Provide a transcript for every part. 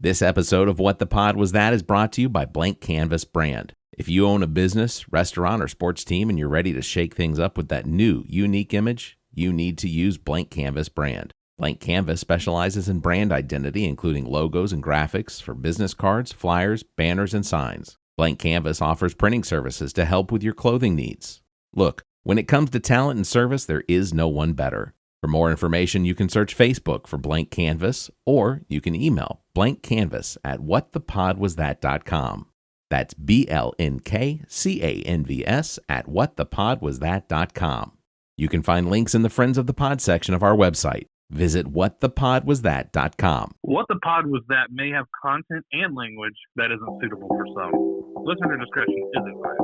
This episode of What the Pod Was That is brought to you by BLNK CANVS brand. If you own a business, restaurant, or sports team and you're ready to shake things up with that new, unique image, you need to use BLNK CANVS brand. BLNK CANVS specializes in brand identity, including logos and graphics for business cards, flyers, banners, and signs. BLNK CANVS offers printing services to help with your clothing needs. Look, when it comes to talent and service, there is no one better. For more information, you can search Facebook for BLNK CANVS, or you can email blankcanvas@whatthepodwasthat.com. That's BLNKCANVS@whatthepodwasthat.com. You can find links in the Friends of the Pod section of our website. Visit whatthepodwasthat.com. What the Pod Was That may have content and language that isn't suitable for some. Listener discretion is advised.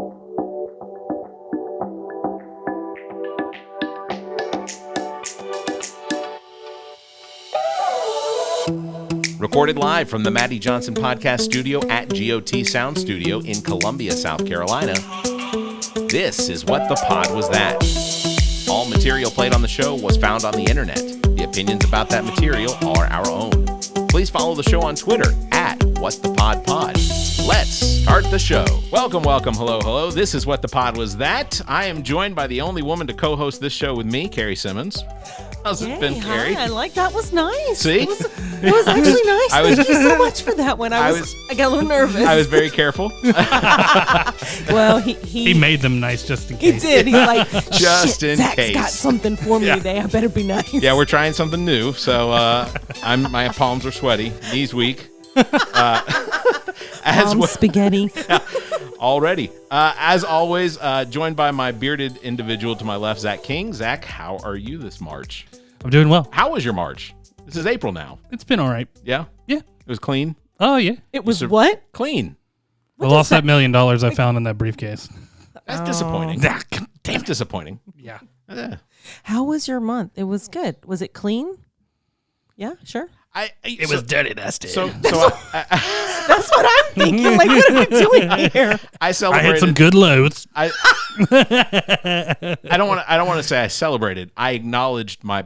Recorded live from the Maddie Johnson Podcast Studio at GOT Sound Studio in Columbia, South Carolina, this is What the Pod Was That. All material played on the show was found on the internet. The opinions about that material are our own. Please follow the show on Twitter at WhatThePodPod. Let's start the show. Welcome, hello. This is What the Pod Was That. I am joined by the only woman to co-host this show with me, Carrie Simmons. How's it been, Carrie? Hi, that was nice. See? It was actually nice. Thank you so much for that one. I got a little nervous. I was very careful. Well, he made them nice just in case. He did. He's like, just in Zach's case. got something for me today. I better be nice. Yeah, we're trying something new. So my palms are sweaty, knees weak. Spaghetti. Already. As always, joined by my bearded individual to my left, Zach King. Zach, how are you this March? I'm doing well. How was your March? This is April now. It's been all right. Yeah? Yeah. It was clean? Oh, yeah. It was what? Clean. I lost that $1 million I found in that briefcase. That's disappointing. Damn disappointing. Yeah. How was your month? It was good. Was it clean? Yeah, sure. It was dirty dusty. So That's what I'm thinking. Like, what are we doing here? I celebrated. I had some good loads. I don't want to say I celebrated. I acknowledged my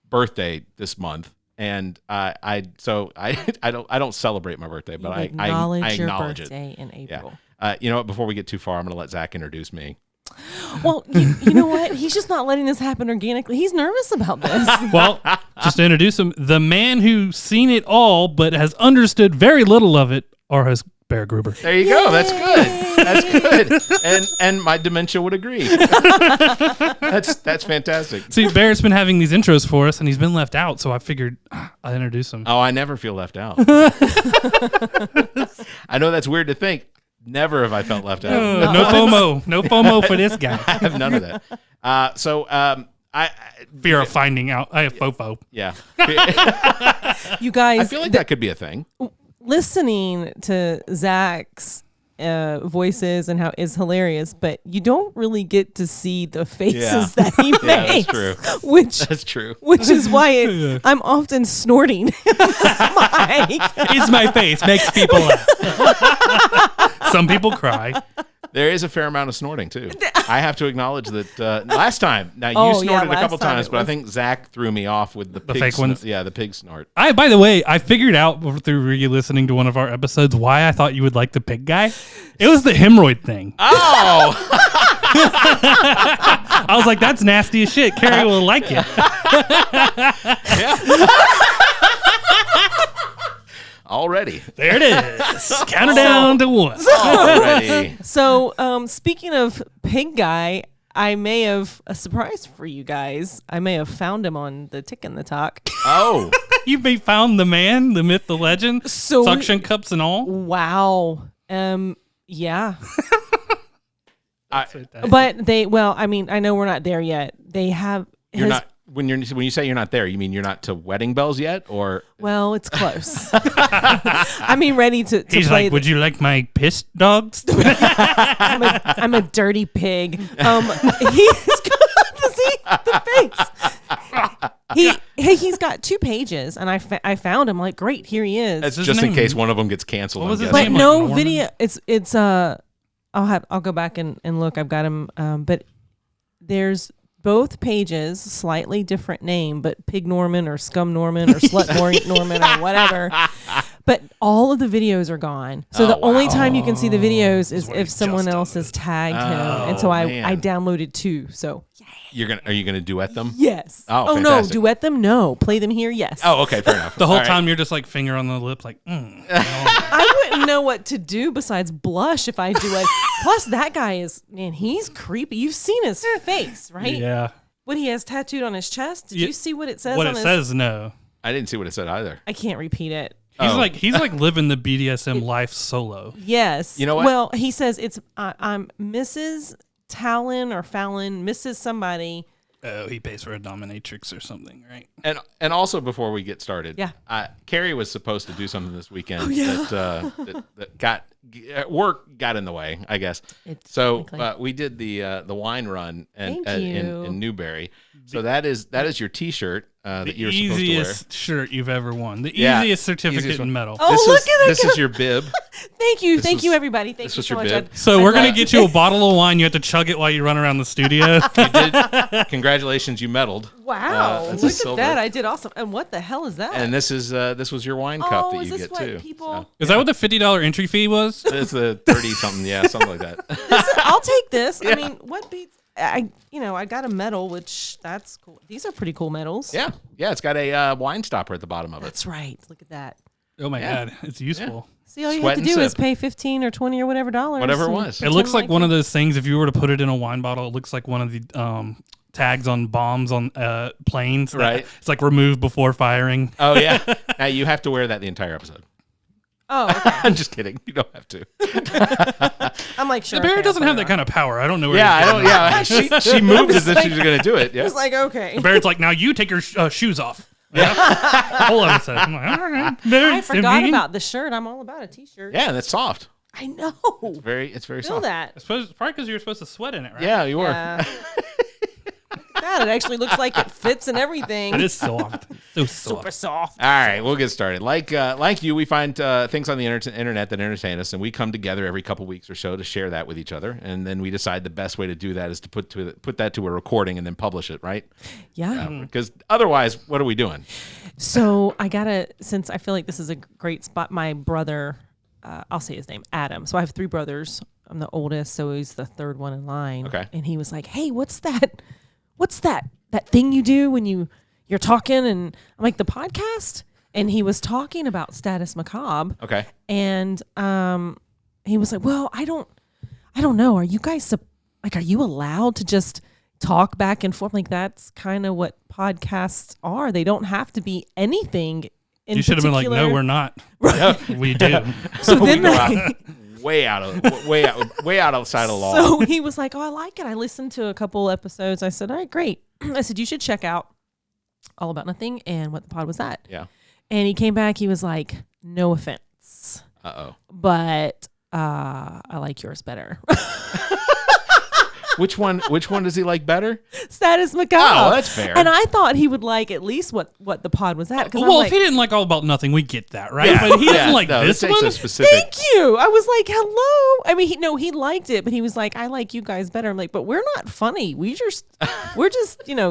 birthday this month, and I don't celebrate my birthday, but I acknowledge your it. birthday in April. Yeah. You know what? Before we get too far, I'm going to let Zach introduce me. Well, you know what? He's just not letting this happen organically. He's nervous about this. Well, just to introduce him, the man who's seen it all but has understood very little of it, our host, Bear Gruber. There you go. That's good. That's good. And my dementia would agree. That's fantastic. See, Bear's been having these intros for us, and he's been left out, so I figured I'd introduce him. Oh, I never feel left out. I know that's weird to think. Never have I felt left out. No FOMO. No FOMO for this guy. I have none of that. Fear of finding out. I have FOFO. Yeah. You guys, I feel like that could be a thing. Listening to Zach's voices and how it's hilarious, but you don't really get to see the faces that he makes. That's true. That's true. Which is why I'm often snorting. It's my face. Makes people laugh. Some people cry. There is a fair amount of snorting, too. I have to acknowledge that last time. Now, you snorted a couple times, but I think Zach threw me off with the pig fake ones. Yeah, the pig snort. By the way, I figured out through re-listening to one of our episodes why I thought you would like the pig guy. It was the hemorrhoid thing. Oh! I was like, that's nasty as shit. Carrie will like it. Yeah. Already. There it is. Count it down to one. Already. So, speaking of pig guy, I may have a surprise for you guys. I may have found him on the Tick and the Talk. Oh. You may found the man, the myth, the legend, suction cups and all. Wow. Yeah. But I know we're not there yet. They have. You're not. When you say you're not there, you mean you're not to wedding bells yet, or? Well, it's close. I mean, ready to He's play. Like, would you like my piss dogs? I'm a dirty pig. He's got the face. He's got 2 pages, and I found him. Like, great, here he is. That's just in case one of them gets canceled. What was his But name? no Like video. It's I'll go back and look. I've got him. But there's both pages, slightly different name, but Pig Norman or Scum Norman or Slut Norman or whatever. But all of the videos are gone. So the only time you can see the videos is if someone else has tagged him. And so I downloaded 2. So Are you gonna duet them? yes. Oh, no, fantastic. duet them? No. Play them here? Yes. Oh, okay, fair enough. The whole All right. time you're just like finger on the lip, like, I wouldn't know what to do besides blush if I do it. Plus, that guy he's creepy. You've seen his face, right? yeah. What he has tattooed on his chest. Did you see what it says What on it his... says, no. I didn't see what it said either. I can't repeat it. He's like living the BDSM life solo. Yes. You know what? Well, he says it's I'm Mrs. Talon or Fallon, Mrs. somebody. Oh, he pays for a dominatrix or something, right? And also before we get started, Yeah. Carrie was supposed to do something this weekend that got in the way, I guess. So we did the wine run in Newberry. So that is your T-shirt that you're supposed to wear. The easiest shirt you've ever won. The easiest certificate in metal. Oh, look at that! This is your bib. Thank you, everybody. Thank this you was so your much. bib. So we're gonna get you a bottle of wine. You have to chug it while you run around the studio. You did. Congratulations, you medaled. Wow, That's look a at silver. that! I did awesome. And what the hell is that? And this was your wine cup that is you this get what too. people? Is that what the $50 entry fee was? It's a 30 something, something like that. I'll take this. I mean, what beats? I got a medal, which that's cool. These are pretty cool medals. Yeah, it's got a wine stopper at the bottom of it. That's right. Look at that. Oh my God, it's useful. See, all you Sweat have to and do is sip. pay $15 or $20 or whatever dollars. Whatever it and was. It looks like pretend one of those things. If you were to put it in a wine bottle, it looks like one of the tags on bombs on planes. Right. It's like removed before firing. Oh yeah. Now you have to wear that the entire episode. Oh, okay. I'm just kidding. You don't have to. I'm like, sure. The bear okay, doesn't I'll have put that it kind of power. I don't know where. Yeah, I he's don't. getting Yeah, she moved as if she was going to do it. on. Yeah. It's like, okay. Barrett's like, now you take your shoes off. Yeah. Whole episode. I'm like, all right. I forgot about the shirt. I'm all about a t-shirt. Yeah, and it's soft. I know. It's very Feel soft. that. I suppose it's probably because you were supposed to sweat in it, right? Yeah, you were. Yeah. God, it actually looks like it fits and everything. It is soft. So soft. super soft. All right, we'll get started. Like you, we find things on the internet that entertain us, and we come together every couple weeks or so to share that with each other, and then we decide the best way to do that is to put that to a recording and then publish it, right? Yeah. Because otherwise, what are we doing? So since I feel like this is a great spot, my brother, I'll say his name, Adam. So I have 3 brothers. I'm the oldest, so he's the 3rd one in line. Okay. And he was like, hey, what's that thing you do when you're talking? And I'm like, the podcast? And he was talking about Status Macabre. Okay. And he was like, well, I don't know. Are you guys are you allowed to just talk back and forth? Like, that's kind of what podcasts are. They don't have to be anything in You should have been like, no, we're not. We do. So then way outside of law. So he was like, oh, I like it. I listened to a couple episodes. I said, all right, great. I said, you should check out All About Nothing and What the Pod Was That. Yeah. And he came back. He was like, no offense, but I like yours better. Which one does he like better? Status Macabre. Oh, that's fair. And I thought he would like at least what the pod was at. Well, if he didn't like All About Nothing, we get that, right? Yeah. But he doesn't like no, this takes one. a specific. Thank you. I was like, hello. I mean, he liked it, but he was like, I like you guys better. I'm like, but we're not funny. We're just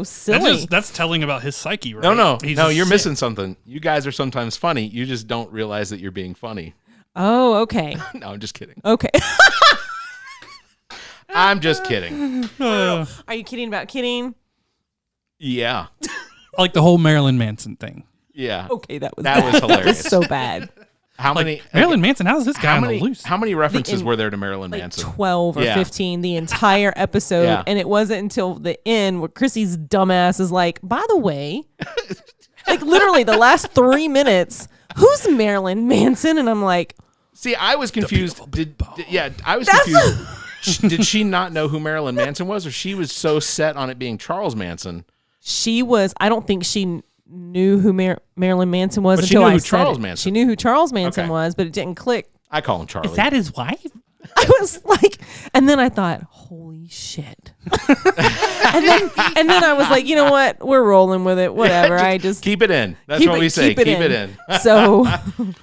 silly. That's telling about his psyche, right? No, He's no, just you're sick. missing something. You guys are sometimes funny. You just don't realize that you're being funny. Oh, okay. No, I'm just kidding. Okay. I'm just kidding. Are you kidding about kidding? Yeah. Like the whole Marilyn Manson thing. Yeah. Okay, that was hilarious. so bad. How many Marilyn Manson, how's this guy how on many the loose? how many references were there to Marilyn Like Manson? 12 or Yeah. 15 the entire episode. Yeah. And it wasn't until the end where Chrissy's dumbass is like, by the way, like literally the last 3 minutes, who's Marilyn Manson? And I'm like, See, I was confused. I was confused. Did she not know who Marilyn Manson was, or she was so set on it being Charles Manson? I don't think she knew who Marilyn Manson was But she until knew I who said Charles it. Manson. She knew who Charles Manson Okay. was, but it didn't click. I call him Charlie. Is that his wife? I was like, and then I thought, holy shit. and then I was like, you know what? We're rolling with it. Whatever. I just keep it in. That's keep what we say. Keep it in. So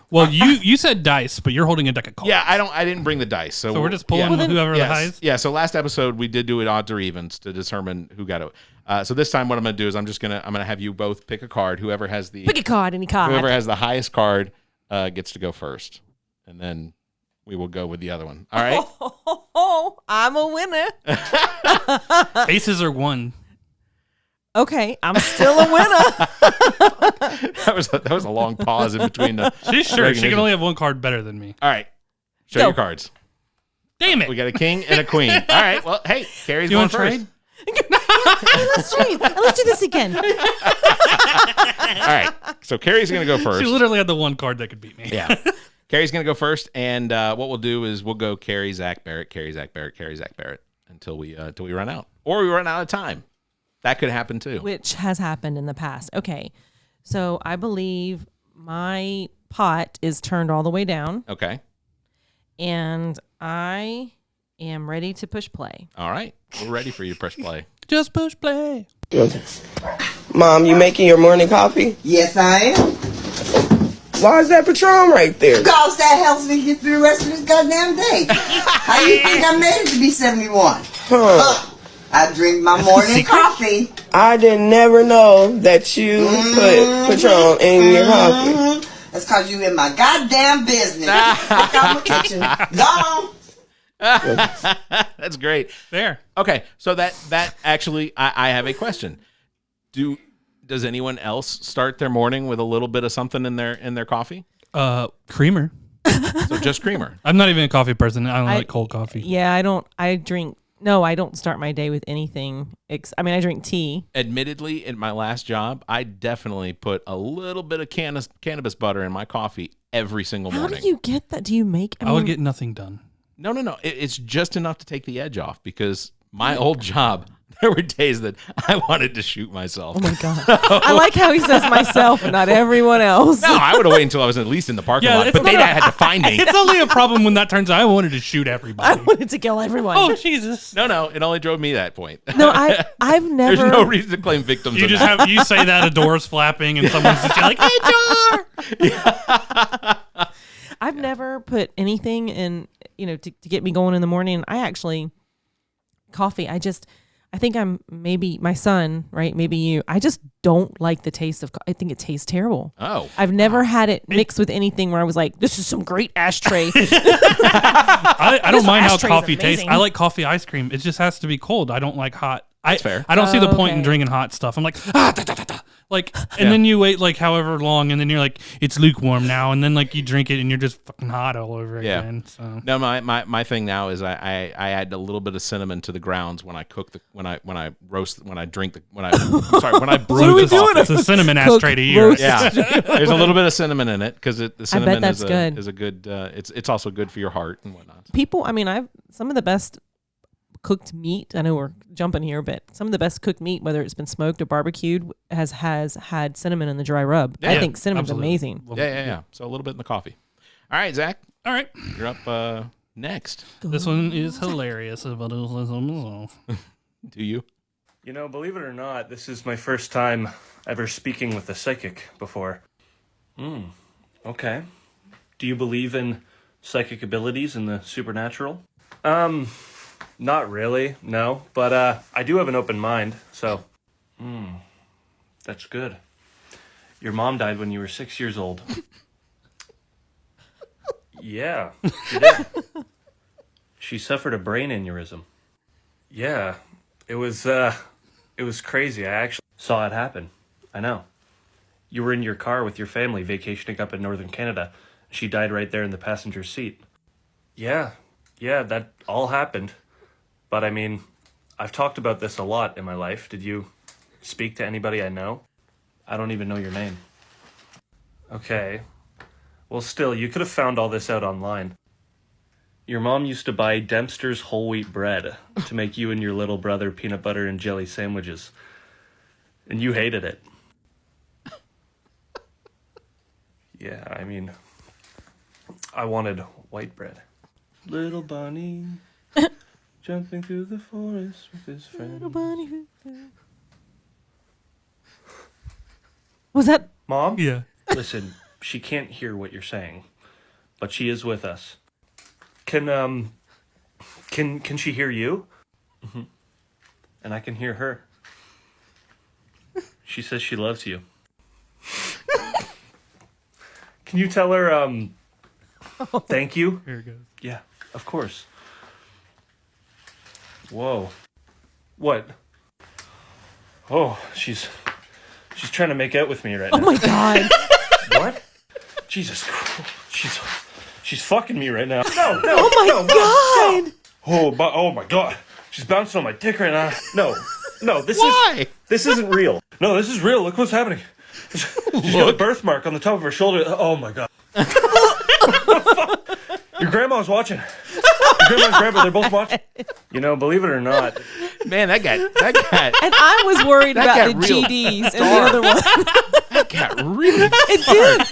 Well, you said dice, but you're holding a deck of cards. Yeah, I didn't bring the dice, so So we're just pulling whoever the highest. Yeah, so last episode we did do it odds or evens to determine who got it. So this time what I'm gonna do is I'm gonna have you both pick a card. Whoever has the pick a card, any card. whoever has the highest card gets to go first, and then we will go with the other one. All right? Oh, I'm a winner. Aces are 1. Okay, I'm still a winner. That was a long pause in between the. She's sure she can only have 1 card better than me. All right, show Go. your cards. Damn it! We got a king and a queen. All right, well, hey, Carrie's You going want to first. trade? Hey, let's trade. Let's do this again. All right, so Carrie's going to go first. She literally had the 1 card that could beat me. Yeah. Carrie's going to go first, and what we'll do is we'll go Carrie, Zach Barrett, Carrie, Zach Barrett, Carrie, Zach Barrett until we run out. Or we run out of time. That could happen too. Which has happened in the past. Okay, so I believe my pot is turned all the way down, Okay. and I am ready to push play. All right. We're ready for you to press play. Just push play. Mom, you making your morning coffee? Yes, I am. Why is that Patron right there? Because that helps me get through the rest of this goddamn day. How you think I made it to be 71? Huh. I drink my morning coffee. I didn't never know that you put Patron in your coffee. That's because you in my goddamn business. Look out my kitchen. Gone. That's great. There. Okay, so that actually, I have a question. Does anyone else start their morning with a little bit of something in their coffee? Creamer. So just creamer. I'm not even a coffee person. I don't like cold coffee. Yeah, I don't. I drink. No, I don't start my day with anything. I drink tea. Admittedly, in my last job, I definitely put a little bit of cannabis butter in my coffee every single morning. How do you get that? Do you make? I would get nothing done. No. It's just enough to take the edge off because my old job, there were days that I wanted to shoot myself. Oh my god! I like how he says myself and not everyone else. No, I would have waited until I was at least in the parking lot, it's but they had to find me. It's only a problem when that turns out I wanted to shoot everybody. I wanted to kill everyone. Oh, Jesus. No, it only drove me that point. No, I've never. There's no reason to claim victims. You of just that. have you say that a door's flapping and someone's just like, "Hey, Jar!" I've never put anything in, to get me going in the morning. Coffee. I think I'm maybe my son, right? Maybe you. I just don't like the taste of. I think it tastes terrible. Oh, I've never had it mixed with anything where I was like, "This is some great ashtray." I don't mind how ashtray's coffee tastes. amazing. I like coffee ice cream. It just has to be cold. I don't like hot. That's fair. I don't see the point in Okay. drinking hot stuff. I'm like, and then you wait like however long, and then you're like, it's lukewarm now, and then like you drink it, and you're just fucking hot all over again. So. No, my thing now is I add a little bit of cinnamon to the grounds when I cook when I brew the coffee. It's a cinnamon ashtray to you. roast. Yeah, there's a little bit of cinnamon in it because the cinnamon that's is good. a good. It's also good for your heart and whatnot. People, I've some of the best cooked meat. I know we're jumping here, but some of the best cooked meat, whether it's been smoked or barbecued, has had cinnamon in the dry rub. I think cinnamon's absolutely. Yeah. So a little bit in the coffee. All right, Zach, All right. you're up next. This one is hilarious. Do you? You know, believe it or not, this is my first time ever speaking with a psychic before. Okay. Do you believe in psychic abilities and the supernatural? Not really, no. But I do have an open mind, so... that's good. Your mom died when you were 6 years old. Yeah, she did. She suffered a brain aneurysm. Yeah, it was crazy. I actually saw it happen. I know. You were in your car with your family vacationing up in northern Canada. She died right there in the passenger seat. Yeah, that all happened. But I mean, I've talked about this a lot in my life. Did you speak to anybody I know? I don't even know your name. Okay. Well, still, you could have found all this out online. Your mom used to buy Dempster's whole wheat bread to make you and your little brother peanut butter and jelly sandwiches. And you hated it. Yeah, I mean, I wanted white bread. Little bunny jumping through the forest with his friend. Was that? Mom? Yeah. Listen, she can't hear what you're saying, but she is with us. Can she hear you? Mm-hmm. And I can hear her. She says she loves you. Can you tell her, thank you? Here it goes. Yeah, of course. Whoa. What? Oh, she's trying to make out with me right now. Oh my God. What? Jesus Christ. She's fucking me right now. No. Oh my God. Oh my God. She's bouncing on my dick right now. No, this isn't real. No, this is real. Look what's happening. She's got a birthmark on the top of her shoulder. Oh my God. Your grandma's watching. Your grandma and grandpa, they're both watching. You know, believe it or not. Man, that got. And I was worried about the real GDs and the other one. That got really. It did.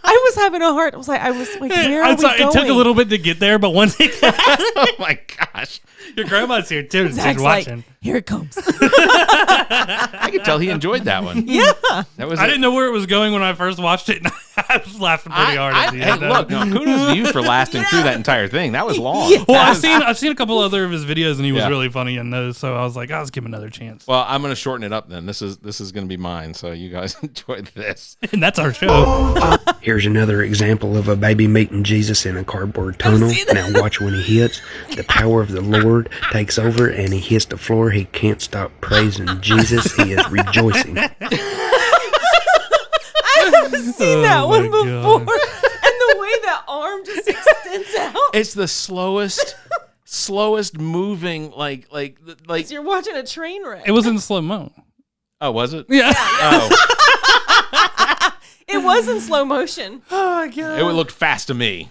I was having a heart. I was like, where are we going? It took a little bit to get there, but once it Oh my gosh. your grandma's here too, Zach's she's watching. like, here it comes. I could tell he enjoyed that one. Yeah. That was. I didn't know where it was going when I first watched it, and I was laughing pretty hard at the end. Hey, look, no, kudos to you for lasting through that entire thing. That was long. Yeah. Well, I've seen a couple other of his videos, and he was Yeah. really funny in those. So I was like, let's give him another chance. Well, I'm going to shorten it up then. This is going to be mine, so you guys enjoy this. And that's our show. Here's another example of a baby meeting Jesus in a cardboard tunnel. Now watch when he hits. The power of the Lord takes over and he hits the floor. He can't stop praising Jesus. He is rejoicing. I haven't seen that Oh one my before. God. And the way that arm just extends out. It's the slowest moving, like. You're watching a train wreck. It was in slow mo. Oh, was it? Yeah. Oh, It was in slow motion. Oh my God. it looked fast to me.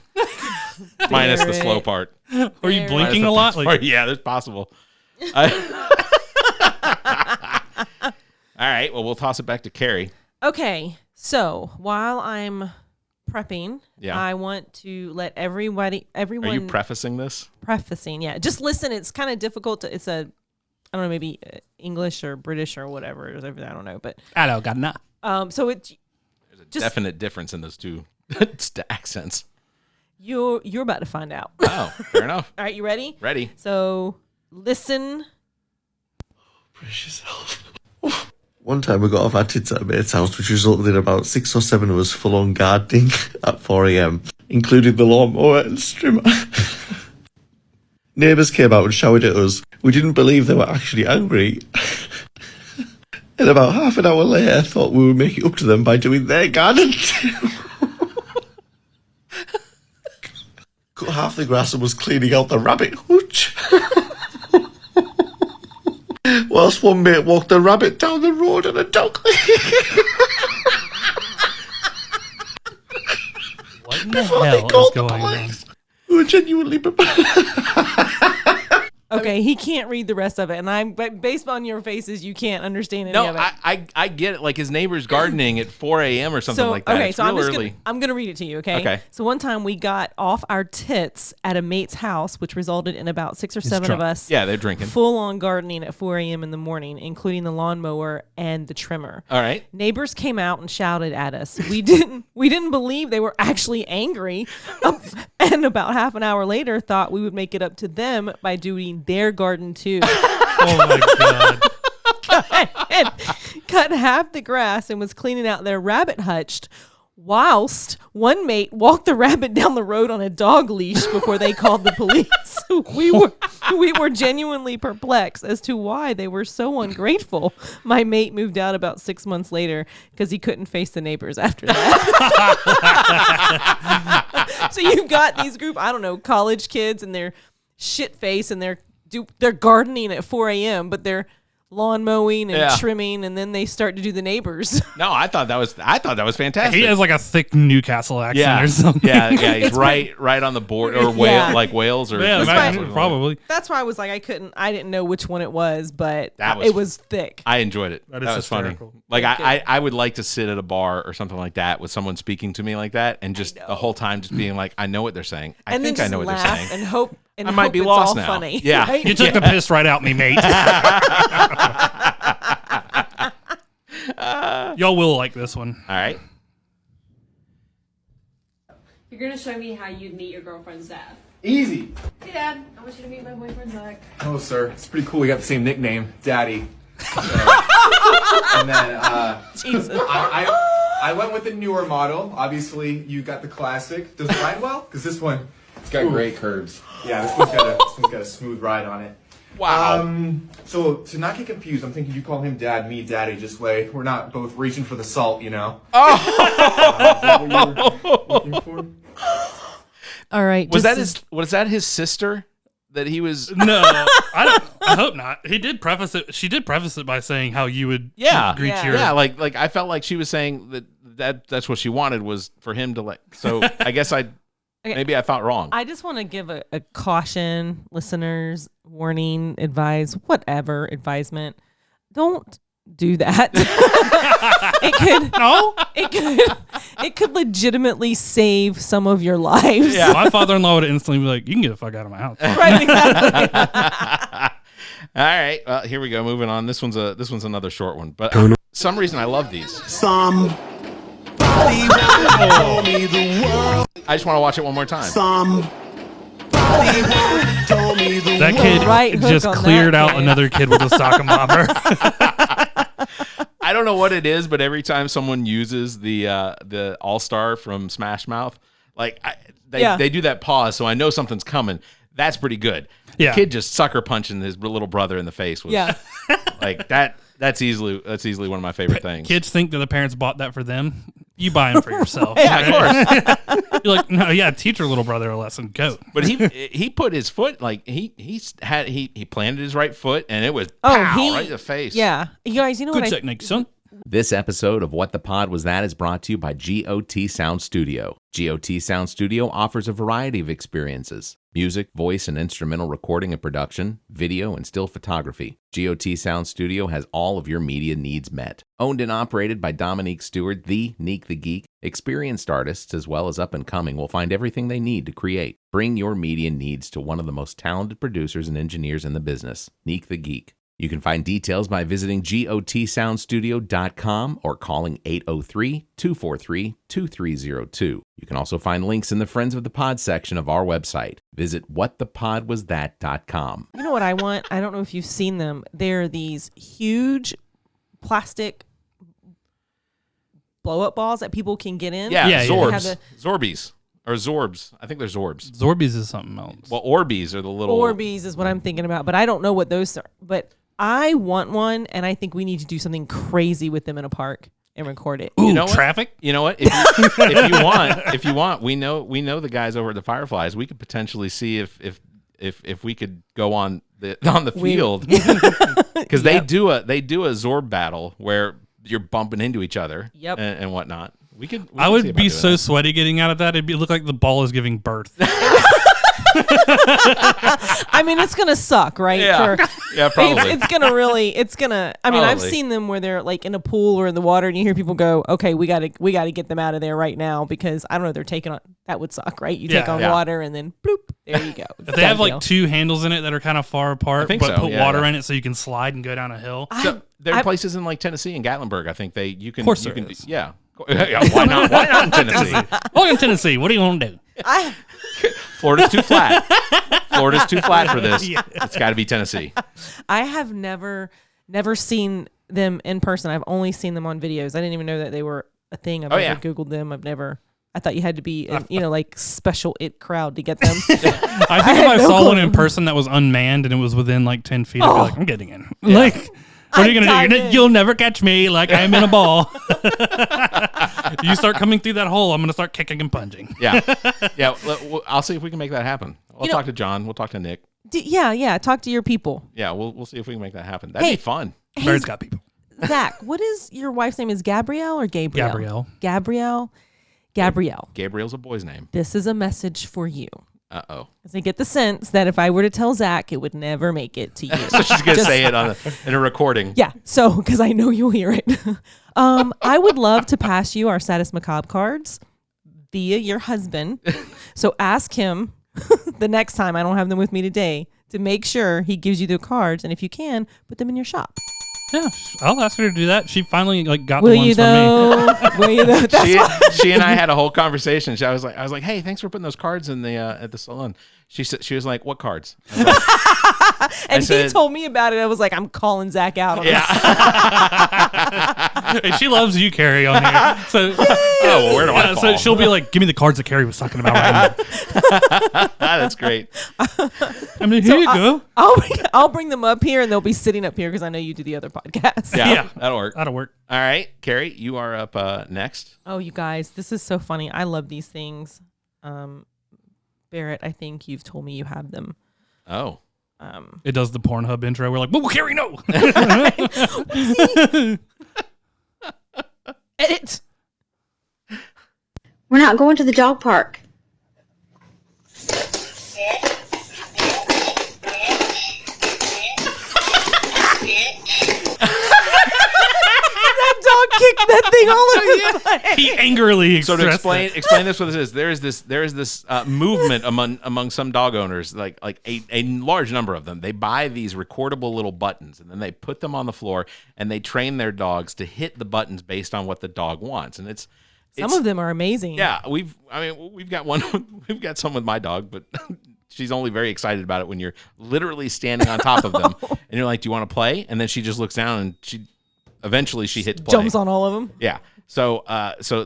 Minus the slow part. Were you blinking a lot? Or, yeah, that's possible. All right, well, we'll toss it back to Cari. Okay, so while I'm prepping, Yeah. I want to let everyone. Are you prefacing this? Prefacing? Yeah, just listen. It's kind of difficult to. It's a, I don't know, maybe English or British or whatever it is over there. I don't know, but Hello, Ghana. so it's There's a just definite difference in those two accents. you're about to find out. Oh, fair enough. All right, you ready? Ready. So listen. Brace yourself. One time we got off our tits at a mate's house, which resulted in about 6 or 7 of us full-on gardening at 4 a.m, including the lawnmower and strimmer. Neighbours came out and shouted at us. We didn't believe they were actually angry. And about half an hour later, thought we would make it up to them by doing their garden too. Cut half the grass and was cleaning out the rabbit hutch. Whilst one mate walked a rabbit down the road and a dog. What in the Before they hell is called the going on? police. We were genuinely Okay, he can't read the rest of it, and but based on your faces, you can't understand any No, of it. I get it. Like his neighbor's gardening at 4 a.m. or something like that. Okay, It's so I'm real just early. I'm gonna read it to you. Okay. Okay. So one time we got off our tits at a mate's house, which resulted in about 6 or 7 of drunk. us. Yeah, they're drinking. Full on gardening at 4 a.m. in the morning, including the lawnmower and the trimmer. All right. Neighbors came out and shouted at us. We didn't believe they were actually angry, and about half an hour later, thought we would make it up to them by doing their garden too. Oh my God. Cut half the grass and was cleaning out their rabbit hutch, whilst one mate walked the rabbit down the road on a dog leash before they called the police. We were genuinely perplexed as to why they were so ungrateful. My mate moved out about 6 months later because he couldn't face the neighbors after that. So you've got these group, I don't know, college kids and their shit face and they're gardening at 4 a.m., but they're lawn mowing and trimming, and then they start to do the neighbors. No, I thought that was fantastic. He has like a thick Newcastle accent or something. Yeah. He's right on the board, or like Wales, or probably. That's why I was like, I didn't know which one it was, but That it was thick. I enjoyed it. That was hysterical. funny. Like I would like to sit at a bar or something like that with someone speaking to me like that, and just the whole time just being like, I know what they're saying. I think I know what they're saying. And hope. And I might hope be it's lost all now. Funny, Yeah. right? You took the piss right out me, mate. Y'all will like this one. All right. You're gonna show me how you'd meet your girlfriend's dad. Easy. Hey, Dad. I want you to meet my boyfriend, Zach. Oh, sir. It's pretty cool. We got the same nickname, Daddy. And then, Jesus. I I went with the newer model. Obviously, you got the classic. Does it ride well? Because this one, it's got great curves. Yeah, this one's got a smooth ride on it. Wow. So to not get confused, I'm thinking you call him Dad, me Daddy. Just way we're not both reaching for the salt, you know. Looking for? All right. Was that his sister that he was? No, I hope not. He did preface it. She did preface it by saying how you would greet your. Yeah, like I felt like she was saying that's what she wanted was for him to like. So I guess maybe I thought wrong. I just want to give a caution, listeners, warning, advisement. Don't do that. It could legitimately save some of your lives. Yeah, my father-in-law would instantly be like, "You can get the fuck out of my house." Right, exactly. All right, well, here we go. Moving on. This one's another short one, but some reason I love these. I just want to watch it one more time. That kid just cleared out another kid with a sock and bopper. I don't know what it is, but every time someone uses the All-Star from Smash Mouth, like they do that pause, so I know something's coming. That's pretty good. Yeah. The kid just sucker punching his little brother in the face was like that. That's easily one of my favorite things. Kids think that the parents bought that for them. You buy them for yourself. Yeah, of course. You're like, no, yeah, teach your little brother a lesson. Go. But he put his foot like he planted his right foot and it was right in the face. Yeah, you guys, you know Good what? technique, son. This episode of What the Pod Was That is brought to you by GOT Sound Studio. GOT Sound Studio offers a variety of experiences: music, voice and instrumental recording and production, video and still photography. GOT Sound Studio has all of your media needs met. Owned and operated by Dominique Stewart, the Neek the Geek, experienced artists as well as up-and-coming will find everything they need to create. Bring your media needs to one of the most talented producers and engineers in the business, Neek the Geek. You can find details by visiting gotsoundstudio.com or calling 803-243-2302. You can also find links in the Friends of the Pod section of our website. Visit whatthepodwasthat.com. You know what I want? I don't know if you've seen them. They're these huge plastic blow-up balls that people can get in. Yeah, Zorbs. Zorbies. Or Zorbs. I think they're Zorbs. Zorbies is something else. Well, Orbeez are the little... Orbeez is what I'm thinking about, but I don't know what those are. But I want one, and I think we need to do something crazy with them in a park and record it. Ooh, you know traffic? What? You know what? If you want, we know the guys over at the Fireflies. We could potentially see if we could go on the field because they do a Zorb battle where you're bumping into each other and whatnot. I would be so sweaty getting out of that. It'd look like the ball is giving birth. I mean, it's gonna suck, right? Yeah, probably. It's gonna. I mean, I've seen them where they're like in a pool or in the water, and you hear people go, "Okay, we gotta get them out of there right now," because I don't know, they're taking on. That would suck, right? You take on water, and then bloop, there you go. If they have like two handles in it that are kind of far apart, but so. put water in it so you can slide and go down a hill. So there are places in like Tennessee and Gatlinburg. I think you can. Of course, yeah. Why not? Why not in Tennessee? Welcome to Tennessee. What do you want to do? Florida's too flat. Florida's too flat for this. Yeah. It's got to be Tennessee. I have never seen them in person. I've only seen them on videos. I didn't even know that they were a thing. I've never Googled them. I thought you had to be, like special it crowd to get them. I think if I saw one in person that was unmanned and it was within like 10 feet, I'd be like, I'm getting in. Yeah. Like, what are you going to do? You'll never catch me like I'm in a ball. You start coming through that hole, I'm going to start kicking and punching. Yeah. I'll see if we can make that happen. I'll talk to John. We'll talk to Nick. Talk to your people. Yeah, we'll see if we can make that happen. That'd be fun. Bird's got people. Zach, what is your wife's name? Is Gabrielle or Gabrielle? Gabrielle. Gabriel's a boy's name. This is a message for you. Uh-oh. Because I get the sense that if I were to tell Zach, it would never make it to you. So she's going to say it in a recording. Yeah. So, because I know you'll hear it. I would love to pass you our Status Macabre cards via your husband. So ask him the next time, I don't have them with me today, to make sure he gives you the cards. And if you can, put them in your shop. Yeah, I'll ask her to do that. She finally got Will the ones you from though? Will you though? She and I had a whole conversation. I was like, hey, thanks for putting those cards in the at the salon. She was like, what cards? And he told me about it. I was like, I'm calling Zach out on Yeah. And she loves you, Carrie, on here. So, well, where do I fall? So she'll be like, give me the cards that Carrie was talking about right now. That's great. I mean, here you go. I'll bring them up here, and they'll be sitting up here because I know you do the other podcast. Yeah, that'll work. That'll work. All right, Carrie, you are up next. Oh, you guys, this is so funny. I love these things. Barrett, I think you've told me you have them. Oh. It does the Pornhub intro. We're like, whoa, Carrie, no. Edit. We're not going to the dog park. That dog kicked that thing all over the place. He angrily So to expressed explain this what this is, there is this movement among some dog owners, like a large number of them. They buy these recordable little buttons and then they put them on the floor and they train their dogs to hit the buttons based on what the dog wants. And Some of them are amazing. Yeah, we've got some with my dog, but she's only very excited about it when you're literally standing on top of them and you're like, "Do you want to play?" And then she just looks down and eventually she hits play. Jumps on all of them. Yeah. So that's a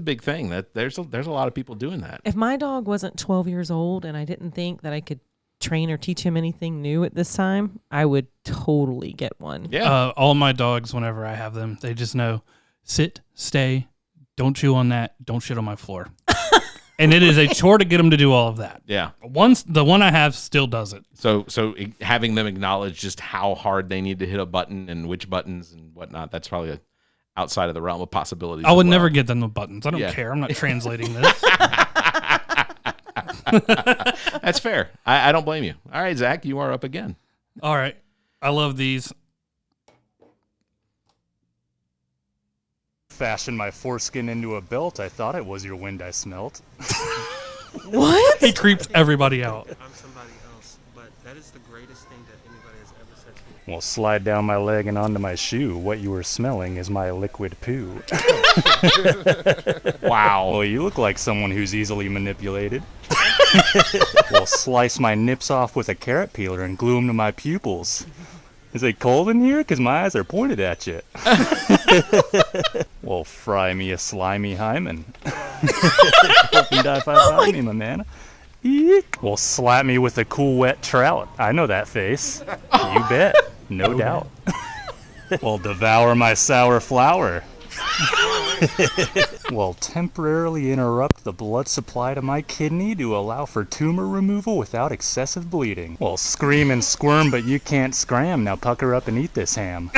big thing. That there's a lot of people doing that. If my dog wasn't 12 years old and I didn't think that I could train or teach him anything new at this time, I would totally get one. Yeah. all my dogs, whenever I have them, they just know, sit, stay, don't chew on that, don't shit on my floor. And it is a chore to get them to do all of that. Yeah. The one I have still does it. So having them acknowledge just how hard they need to hit a button and which buttons and whatnot, that's probably outside of the realm of possibilities. I would never get them the buttons. I don't care. I'm not translating this. That's fair. I don't blame you. All right, Zach, you are up again. All right. I love these. Fashioned my foreskin into a belt. I thought it was your wind I smelt. What? He creeps everybody out. I'm somebody else, but that is the greatest thing that anybody has ever said to me. Well, slide down my leg and onto my shoe. What you were smelling is my liquid poo. Wow. Well, you look like someone who's easily manipulated. Well, slice my nips off with a carrot peeler and glue them to my pupils. Is it cold in here? Because my eyes are pointed at you. Well, fry me a slimy hymen. Open die 5 me, my man. Eek. Well, slap me with a cool wet trout. I know that face. You bet. No doubt. Well, devour my sour flower. Well, temporarily interrupt the blood supply to my kidney to allow for tumor removal without excessive bleeding. Well, scream and squirm, but you can't scram. Now pucker up and eat this ham.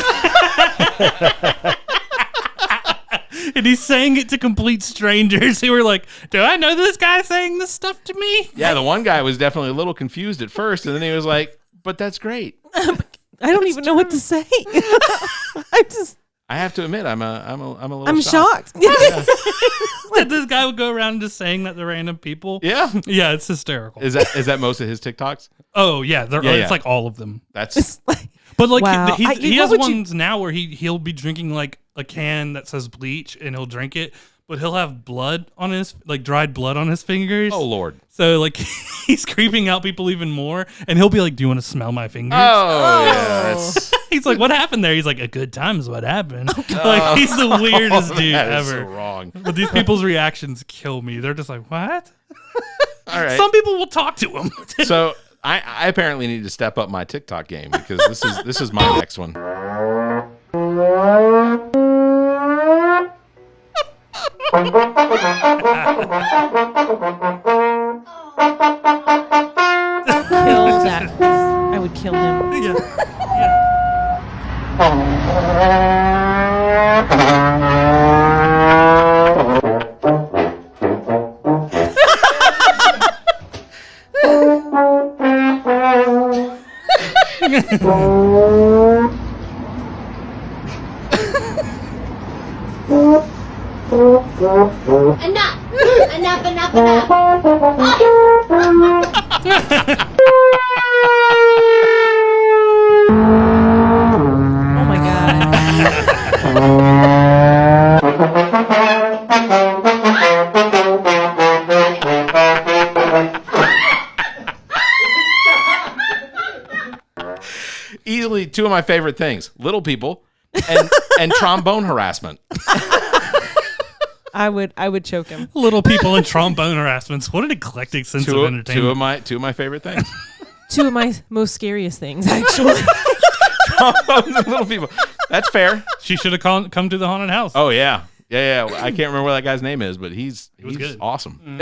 And he's saying it to complete strangers who were like, do I know this guy saying this stuff to me? Yeah, the one guy was definitely a little confused at first, and then he was like, but that's great. I don't even know what to say. I have to admit, I'm a little. I'm shocked. That this guy would go around just saying that to random people. Yeah, yeah, it's hysterical. Is that most of his TikToks? Oh yeah, it's like all of them. That's. But like Wow. he has ones now where he'll be drinking like a can that says bleach and he'll drink it, but he'll have blood on his dried blood on his fingers. Oh Lord! So like he's creeping out people even more, and he'll be like, "Do you want to smell my fingers?" Oh yeah. He's like, "What happened there?" He's like, "A good time is what happened." Like he's the weirdest dude that is ever. so wrong. But these people's reactions kill me. They're just like, "What?" All right. Some people will talk to him. So I apparently need to step up my TikTok game because this is my next one. Kill Zach. I would kill him. Enough. two of my favorite things: little people and trombone harassment. I would choke him. Little people and trombone harassments. What an eclectic sense of entertainment. Two of my favorite things. Two of my most scariest things, actually. Trombones and little people. That's fair. She should have come to the haunted house. Oh yeah. I can't remember what that guy's name is, but he's good. Awesome.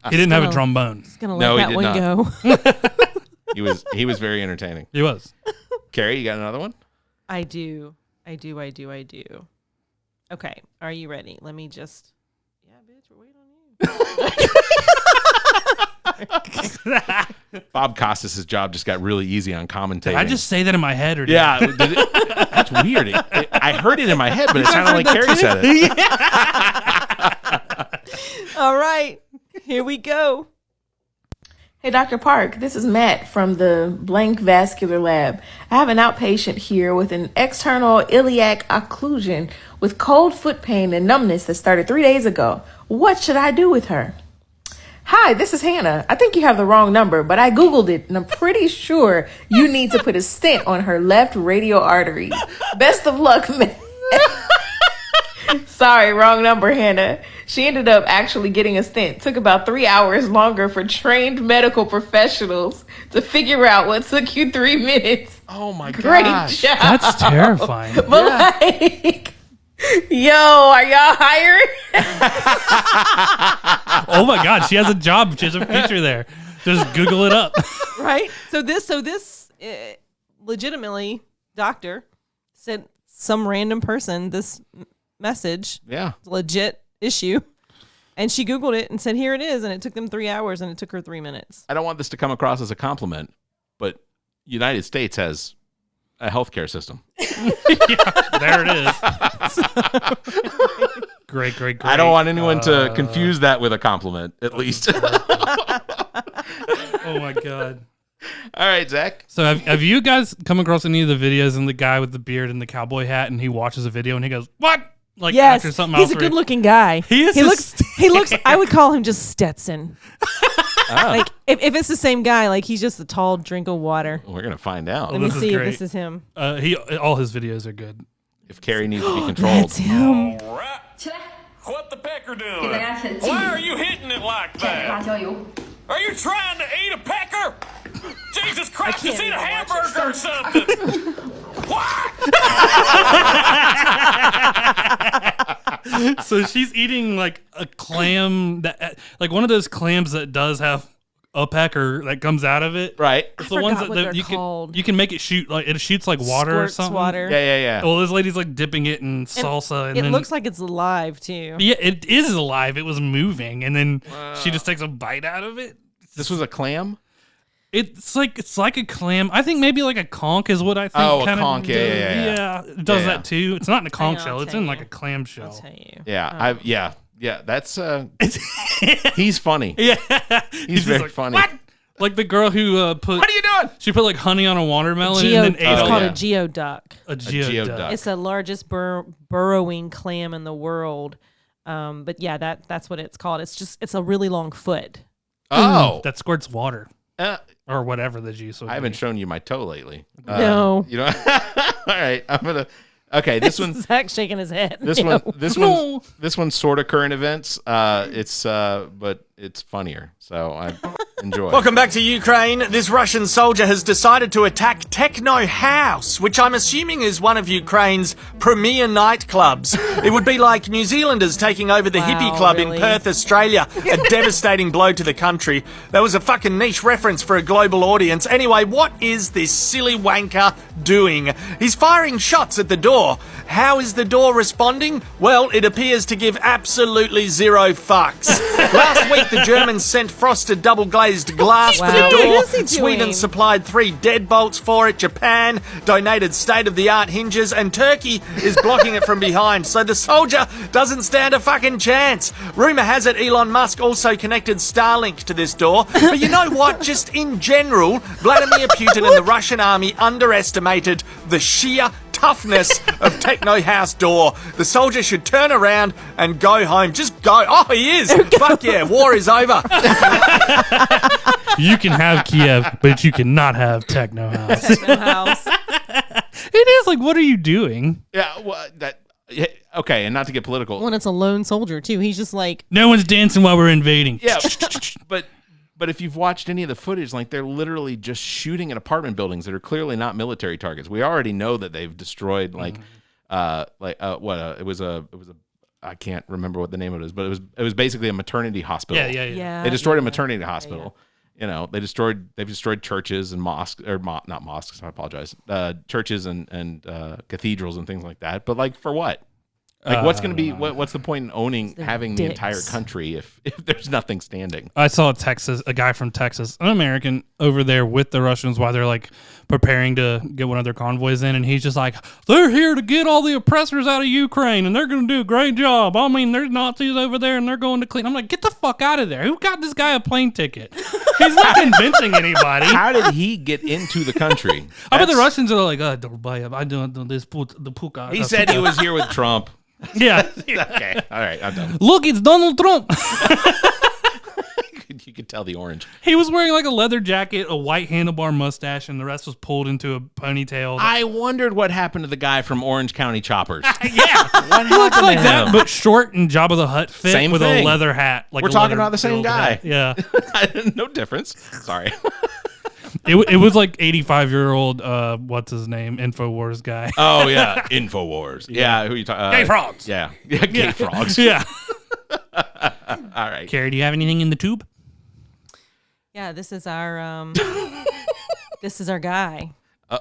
He didn't have a trombone. Just gonna let that one go. He was very entertaining. He was. Carrie, you got another one? I do. Okay, are you ready? Let me just. Yeah, bitch, we're waiting on you. Bob Costas' job just got really easy on commentating. Did I just say that in my head, or that's weird. I heard it in my head, but it sounded like Carrie said it. All right, here we go. Hey, Dr. Park, this is Matt from the BLNK Vascular Lab. I have an outpatient here with an external iliac occlusion with cold foot pain and numbness that started 3 days ago. What should I do with her? Hi, this is Hannah. I think you have the wrong number, but I Googled it, and I'm pretty sure you need to put a stent on her left radial artery. Best of luck, man. Sorry, wrong number, Hannah. She ended up actually getting a stent. Took about 3 hours longer for trained medical professionals to figure out what took you 3 minutes. Oh my Great gosh. job. That's terrifying. But like, yo, are y'all hiring? Oh my God, she has a job. She has a feature there. Just Google it up. Right? So this legitimately, doctor sent some random person this message. Yeah. Legit issue. And she Googled it and said, here it is. And it took them 3 hours and it took her 3 minutes. I don't want this to come across as a compliment, but United States has a healthcare system. There it is. Great. I don't want anyone to confuse that with a compliment, at least. Oh my God. All right, Zach. So have you guys come across any of the videos and the guy with the beard and the cowboy hat and he watches a video and he goes, what? Like yes, after something he's else a good-looking guy. He looks. I would call him just Stetson. Like if it's the same guy, like he's just a tall drink of water. We're gonna find out. Let me see if this is him. All his videos are good. If Carrie needs to be controlled, that's him. All right. What the pecker doing? Why are you hitting it like that? Are you trying to eat a pecker? Jesus Christ, just eat a hamburger or something. So she's eating like a clam that, like one of those clams that does have a pecker that comes out of it. Right. I It's the ones forgot what that they're you called. you can make it shoot like it shoots like water or Squirts something. water. Yeah. Well, this lady's like dipping it in salsa, and it then looks like it's alive too. yeah, it is alive. It was moving, and then she just takes a bite out of it. This was a clam. It's like a clam. I think maybe like a conch is what I think. Oh, a kind conch. of Yeah. It does Yeah. that too. It's not in a conch I'll shell. It's tell in like you. a clam shell. I'll tell you. Yeah. Yeah. That's he's funny. Yeah, He's very like, funny. What? Like the girl who put. What are you doing? She put like honey on a watermelon and then ate it's it. called a geoduck. A geoduck. It's the largest burrowing clam in the world. But yeah, that's what it's called. It's a really long foot. Oh, that squirts water. Or whatever the juice would I haven't be. shown you my toe lately. No. You know. All right, I'm gonna. Okay, this one. Zach's shaking his head. This one's sort of current events. But it's funnier. So I enjoy. Welcome back to Ukraine. This Russian soldier has decided to attack Techno House, which I'm assuming is one of Ukraine's premier nightclubs. It would be like New Zealanders taking over the hippie club in Perth, Australia. A devastating blow to the country. That was a fucking niche reference for a global audience. Anyway, what is this silly wanker doing? He's firing shots at the door. How is the door responding? Well, it appears to give absolutely zero fucks. Last week, the Germans sent frosted double-glazed glass for the What door. is he doing? Sweden supplied 3 deadbolts for it. Japan donated state-of-the-art hinges, and Turkey is blocking it from behind. So the soldier doesn't stand a fucking chance. Rumour has it Elon Musk also connected Starlink to this door. But you know what? Just in general, Vladimir Putin and the Russian army underestimated the sheer toughness of Techno House door. The soldier should turn around and go home. Just go. Oh, he is. Fuck yeah. War is over. You can have Kiev, but you cannot have Techno House. Techno House. It is like, what are you doing? Yeah, well, okay, and not to get political. Well, and it's a lone soldier too. He's just like, no one's dancing while we're invading. Yeah, but if you've watched any of the footage, like they're literally just shooting at apartment buildings that are clearly not military targets. We already know that they've destroyed it was a I can't remember what the name of it is, but it was basically a maternity hospital. Yeah. They destroyed a maternity hospital. Yeah. You know, they've destroyed churches and mosques, or not mosques. I apologize. Churches and cathedrals and things like that. But like, for what? Like, what's going to be? What's the point in having the entire country if there's nothing standing? I saw a guy from Texas, an American, over there with the Russians while they're like preparing to get one of their convoys in, and he's just like, they're here to get all the oppressors out of Ukraine, and they're going to do a great job. I mean, there's Nazis over there, and they're going to clean. I'm like, get the fuck out of there! Who got this guy a plane ticket? He's not convincing anybody. How did he get into the country? I bet the Russians are like, don't buy him. I don't this the puka. He said he was here with Trump. Yeah. Okay. All right. I'm done. Look, it's Donald Trump. You could tell the orange. He was wearing like a leather jacket, a white handlebar mustache, and the rest was pulled into a ponytail. I wondered what happened to the guy from Orange County Choppers. Yeah. What He looked happened like to that, him? but short and Jabba the Hutt fit Same with thing. a leather hat. Like We're a talking leather about the same filled guy. hat. Yeah. No difference. Sorry. It was like 85-year-old, what's his name? InfoWars guy. Oh, yeah. InfoWars. Yeah. Who you talking? Gay frogs. Yeah. Gay frogs. Yeah. All right. Carrie, do you have anything in the tube? yeah, this is our guy. Oh.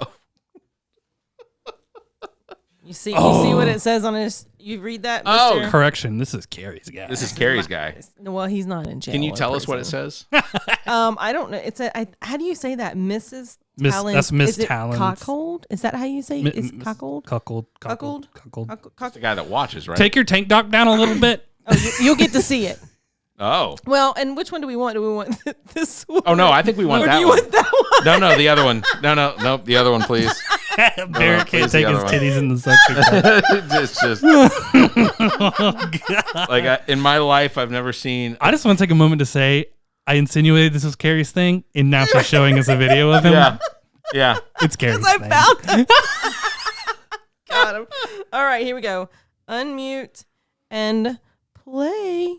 You see what it says on his. You read that, Mr.? Oh, correction. This is Carrie's guy. This is Carrie's guy. Well, he's not in jail. Can you or tell us what it prison. says? I don't know. It's how do you say that, Mrs. Talent? That's Miss Is it Talent. Cockhold? Is that how you say? Is cuckold? Cuckold. That's the guy that watches, right? Take your tank top down a little bit. Oh, you'll get to see it. Oh. Well, and which one do we want? Do we want this one? Oh, no. I think we want Or that do you one. want that one? No, the other one. No, the other one, please. Barrett can't please, take the his other one. titties in the suction cup. just like in my life, I've never seen. I just want to take a moment to say I insinuated this was Carrie's thing, and now she's showing us a video of him. Yeah. It's Carrie's I thing. found Got him. All right, here we go. Unmute and play.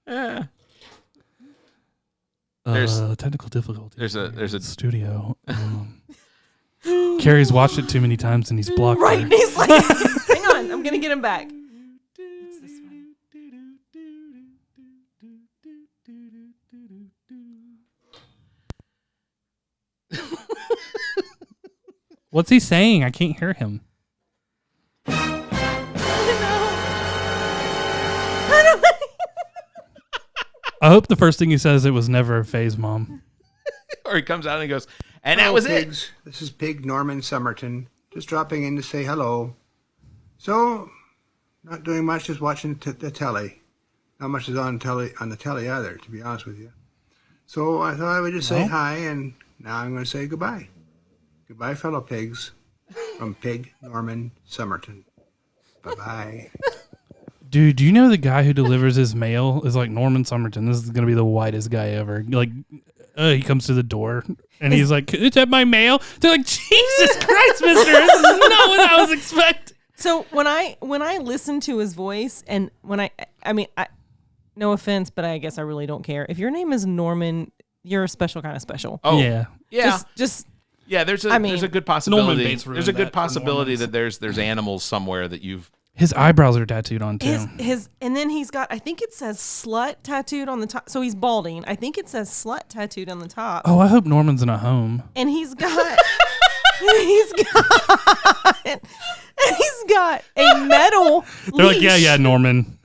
Yeah. Technical difficulty. There's a studio. Carrie's watched it too many times and he's blocked Right, her. and he's like, hang on, I'm gonna get him back. It's this one. What's he saying? I can't hear him. I hope the first thing he says, it was never a phase, Mom. Or he comes out and he goes, and that was pigs. it. This is Pig Norman Somerton, just dropping in to say hello. So, not doing much, just watching the telly. Not much is on the telly either, to be honest with you. So I thought I would just say hi, and now I'm going to say goodbye. Goodbye, fellow pigs, from Pig Norman Somerton. Bye-bye. Dude, do you know the guy who delivers his mail is like Norman Somerton? This is going to be the whitest guy ever. Like, he comes to the door and he's like, "Is that my mail?" They're like, "Jesus Christ, mister, this is not what I was expecting." So when I listen to his voice, and when I no offense, but I guess I really don't care. If your name is Norman, you're a special kind of special. Oh yeah. Just yeah. There's a good possibility. Bates ruined There's a good that for possibility Normans. that there's animals somewhere that you've. His eyebrows are tattooed on too. his and then he's got, I think it says slut tattooed on the top. So he's balding. I think it says slut tattooed on the top. Oh, I hope Norman's in a home. And he's got a metal They're like, leash. yeah, Norman.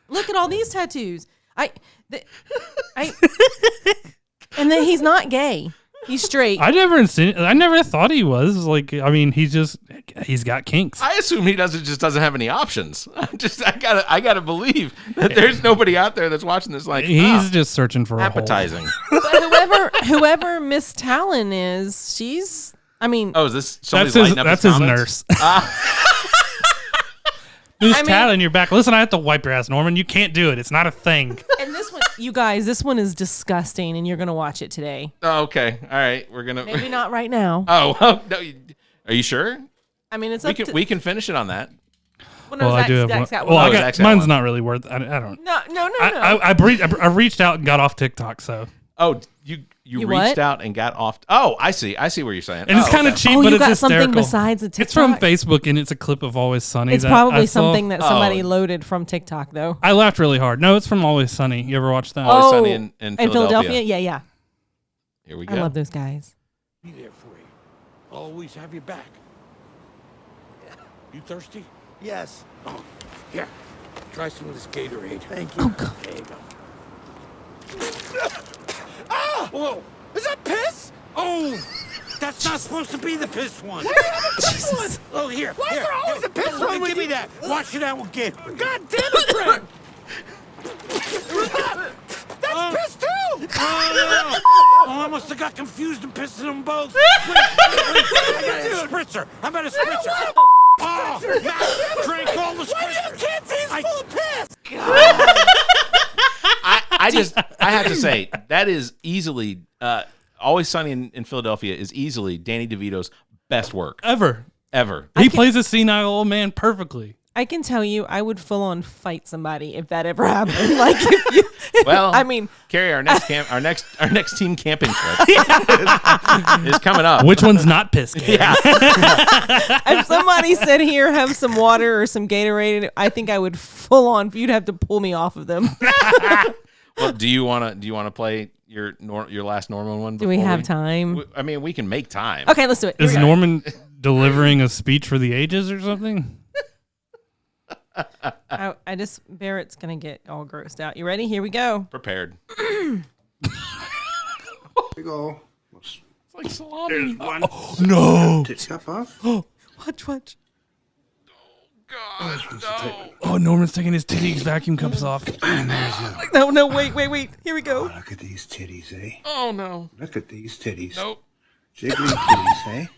Look at all these tattoos. And then he's not gay. He's straight. I never thought he was. Like, I mean, he's got kinks. I assume he just doesn't have any options. I gotta believe that there's nobody out there that's watching this like he's just searching for appetizing. But whoever Miss Talon is, she's. I mean, Oh, is this somebody lighting up that's his his comments? nurse. There's I mean- tat on your back. Listen, I have to wipe your ass, Norman. You can't do it. It's not a thing. And this one, you guys, this one is disgusting, and you're gonna watch it today. Oh, okay. All right. We're gonna. Maybe not right now. Oh no! Are you sure? I mean, it's We up can to. we can finish it on that. Well, no, I do have Zach's one. got Well, one. I got, Zach's got mine's one. not really worth. I don't. No. I reached out and got off TikTok. So. Oh, you You reached what? out and got off. Oh, I see what you're saying. And it's kind of cheap, but you it's got something hysterical. besides the It's from TikTok? Facebook, and it's a clip of Always Sunny. It's that probably I saw. something that somebody loaded from TikTok, though. I laughed really hard. No, it's from Always Sunny. You ever watched that? Always Sunny in Philadelphia? Yeah. Here we go. I love those guys. Be there for you. I'll always have your back. You thirsty? Yes. Oh, here. Try some of this Gatorade. Thank you. Oh, God. There you go. Ah! Whoa! Is that piss? Oh! That's not supposed to be the piss one. Why do you have a piss one? Oh, here. Why is here, there always here. a piss one with Give me you? that. Wash it out with Gatorade. God damn it, Fred! That's piss too! Oh, no. Oh, I must have got confused and pissed in them both. Wait, I got a spritzer. I'm at a spritzer. Oh, Matt drank all the Why do you have spritzers. kids? He's full of piss! I have to say that is easily Always Sunny in Philadelphia is easily Danny DeVito's best work Ever. He plays a senile old man perfectly. I can tell you, I would full on fight somebody if that ever happened. Like, if you, Well, I mean, Carrie, our next team camping trip is coming up. Which one's not piss? Yeah. if somebody said here, have some water or some Gatorade, I think I would full on. You'd have to pull me off of them. Well, do you want to play your last Norman one? Do we before have time? I mean, we can make time. Okay, let's do it. Here Is we go. Norman delivering a speech for the ages or something? I just Barrett's gonna get all grossed out. You ready? Here we go. Prepared. Here we go. It's like salami. One. Oh, no. Top off. Watch. Oh, Norman's taking his titties vacuum cups off. No, wait. Here we go. Oh, look at these titties, eh? Oh no. Look at these titties. Nope. Jiggly titties,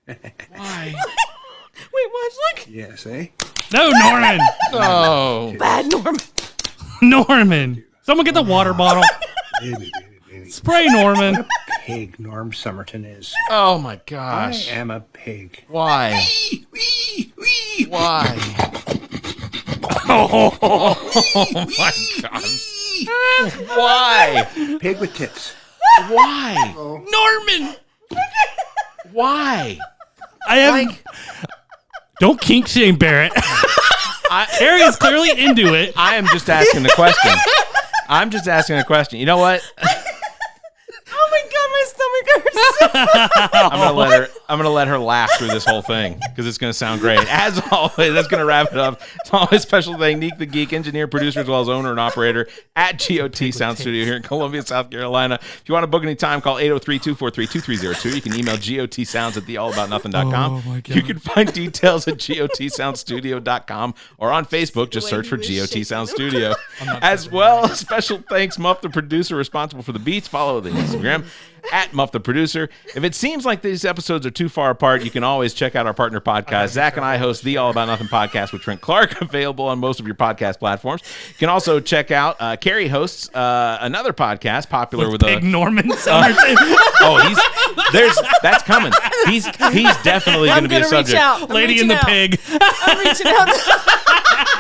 eh? Why? Wait, watch. Look. Yes, eh? No, Norman. Oh. Bad Norman. Norman. Someone get the water bottle. Baby. Spray Norman. What a pig Norm Summerton is. Oh my gosh. I am a pig. Why? Why? Oh my gosh. Why? Pig with tits. Why? Oh. Norman. Why? I have. Don't kink shame Barrett. Carrie is clearly into it. I am just asking the question. You know what? Oh my god, my stomach hurts. I'm gonna let her laugh through this whole thing because it's gonna sound great. As always, that's gonna wrap it up. It's always special thank Neek the Geek, engineer, producer, as well as owner and operator at GOT Sound Studio here in Columbia, South Carolina. If you want to book any time, call 803-243-2302. You can email gotsounds at theallaboutnothing.com. Oh my God. You can find details at gotsoundstudio.com or on Facebook. Just search for GOT Sound Studio. As well, special thanks, Muff the producer, responsible for the beats. Follow the Instagram at Muff the Producer. If it seems like these episodes are too far apart, you can always check out our partner podcast. Zach and I host the All About Nothing podcast with Trent Clark, available on most of your podcast platforms. You can also check out Carrie hosts another podcast popular with Big Norman Summerton. That's coming. He's definitely going to be a subject. Lady in the Pig. I'm reaching out.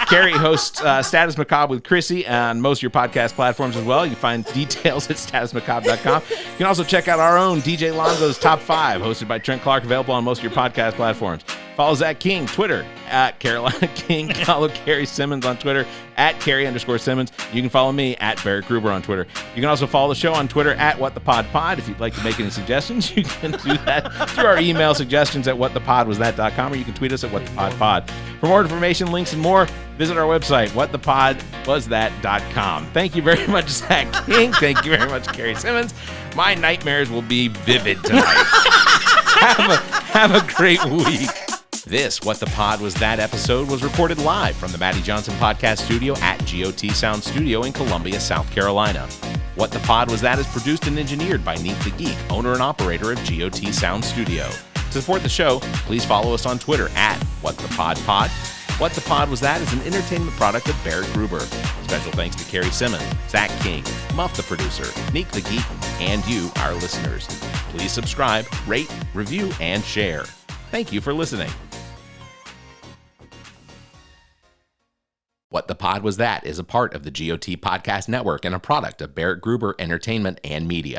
Carrie hosts Status Macabre with Chrissy on most of your podcast platforms as well. You can find details at statusmacabre.com. You can also check out our own DJ Lonzo's Top 5, hosted by Trent Clark, available on most of your podcast platforms. Follow Zach King, Twitter, at Carolina King. Follow Carrie Simmons on Twitter, at Carrie_Simmons. You can follow me, at Barrett Gruber on Twitter. You can also follow the show on Twitter, at WhatThePodPod. If you'd like to make any suggestions, you can do that through our email suggestions at whatthepodwasthat.com, or you can tweet us at WhatThePodPod. For more information, links, and more, visit our website, whatthepodwasthat.com. Thank you very much, Zach King. Thank you very much, Carrie Simmons. My nightmares will be vivid tonight. Have a great week. This What the Pod Was That episode was recorded live from the Matty Johnson Podcast Studio at GOT Sound Studio in Columbia, South Carolina. What the Pod Was That is produced and engineered by Neek the Geek, owner and operator of GOT Sound Studio. To support the show, please follow us on Twitter at WhatThePodPod. What the Pod Was That is an entertainment product of Barrett Gruber. Special thanks to Carrie Simmons, Zach King, Muff the producer, Neek the Geek, and you, our listeners. Please subscribe, rate, review, and share. Thank you for listening. What the Pod Was That is a part of the GOT Podcast Network and a product of Barrett Gruber Entertainment and Media.